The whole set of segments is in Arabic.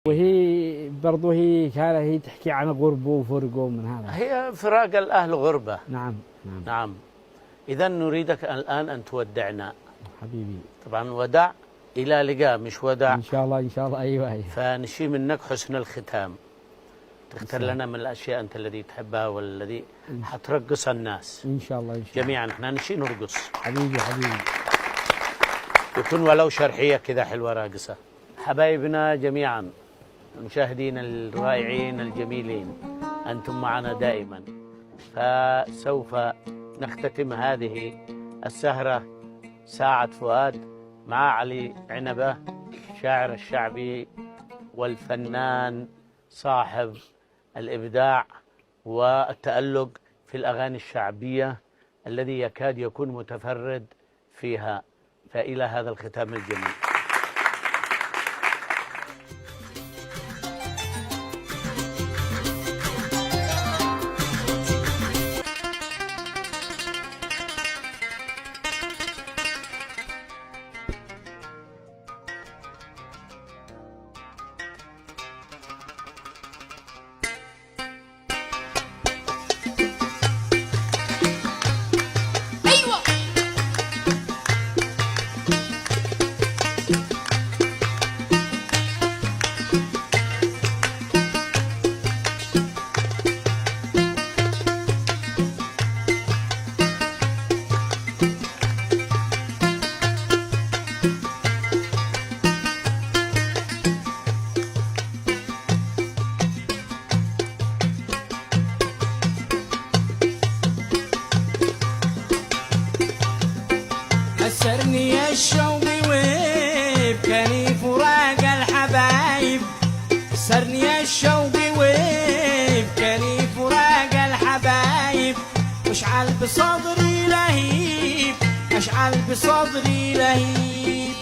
وهي برضو هي تحكي عن غربه وفرقه من هذا. هي فراق الأهل غربة. نعم. نعم. إذا نريدك الآن أن تودعنا حبيبي. طبعا ودع إلى لقاء، مش ودع. إن شاء الله إن شاء الله. أيوة. فنشي منك حسن الختام، تختار لنا من الأشياء أنت الذي تحبها والذي حترقص الناس إن شاء الله. إن شاء الله جميعا. احنا نشي نرقص حبيبي. يكون ولو شرحية كذا حلوة راقصة. حبايبنا جميعا، المشاهدين الرائعين الجميلين، أنتم معنا دائما. فسوف نختتم هذه السهرة ساعة فؤاد مع علي عنبة، شاعر الشعبي والفنان صاحب الإبداع والتألق في الأغاني الشعبية الذي يكاد يكون متفرد فيها. فإلى هذا الختام الجميل. سرني الشوق ويبكاني فراق الحبايب، سرني الشوق ويبكاني فراق الحبايب، اشعل بصدري لهيب، اشعل بصدري لهيب،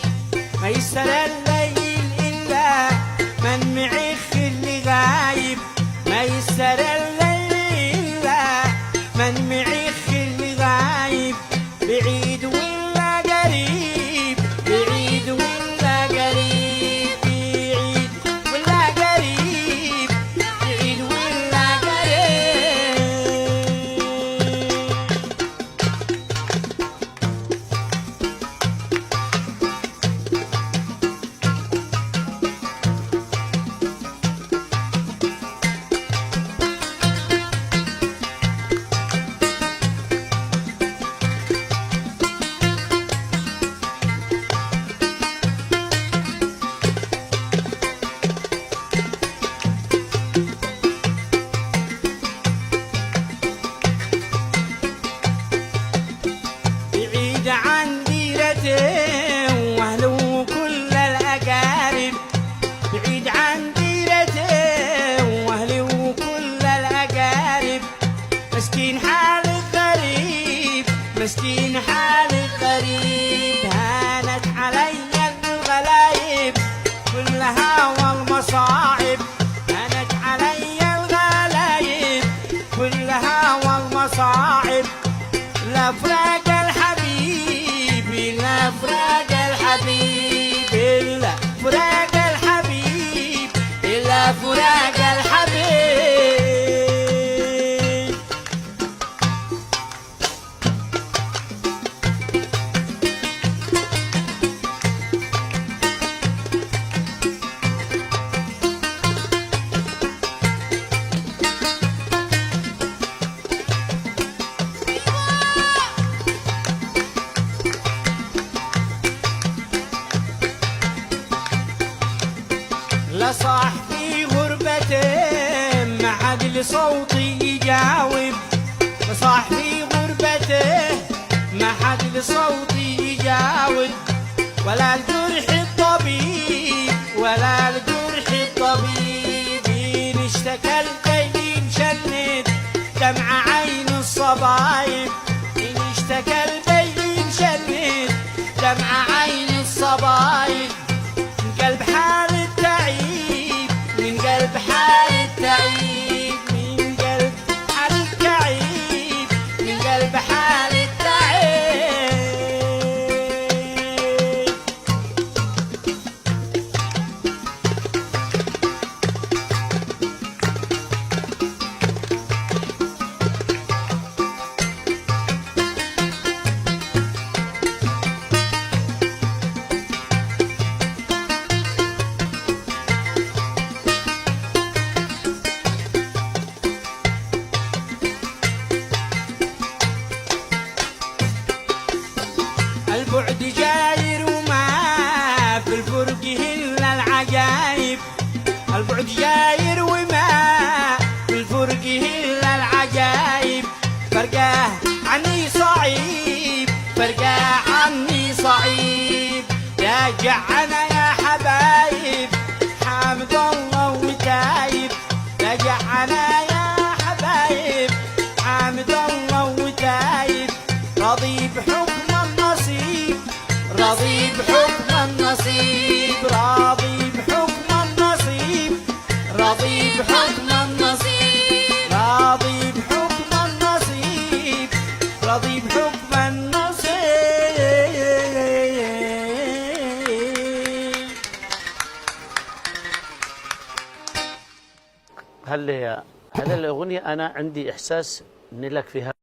ما يسر الليل إلا من معخ اللي غايب، ما يسر الليل إلا من معخ اللي غايب، بعيد ولا قريب، بعيد ولا قريب، بعيد ولا قريب، بعيد ولا قريب. بعيد عن ديرته واهله كل الاقارب، بعيد عن ديرته واهله كل الاقارب، مسكين حال غريب، مسكين حال غريب، هانت علي الغلايب كلها والمصاعب، هانت علي الغلايب كلها والمصاعب، لا فراق الحبيب، لا فراق الحبيب، لا فراق الحبيب، لا فراق الحبيب. لصاح في غربته ما عاد لصوتي يجاوب، لصاح في غربته ما عاد لصوتي يجاوب، ولا الجرح الطبيب، ولا الجرح الطبيب، إن اشتكى البين شند دمع عين الصبايب، إن اشتكى البين شند دمع عين الصبايب، من قلب حال التعيب، من قلب حال التعيب، من قلب حال التعيب، من قلب حال التعيب. البعد جاير وما بالفرق إلا العجايب فرقاه عني صعيب فرقاه عني صعيب راجع أنا يا حبايب حامد الله وتايب راجع أنا يا حبايب حامد الله وتايب راضي بحكم النصيب راضي بحكم النصيب راضي بحكم النصيب راضي بحكم النصيب راضي بحكم النصيب راضي بحكم النصيب. هل هذه الأغنية أنا عندي إحساس إن لك فيها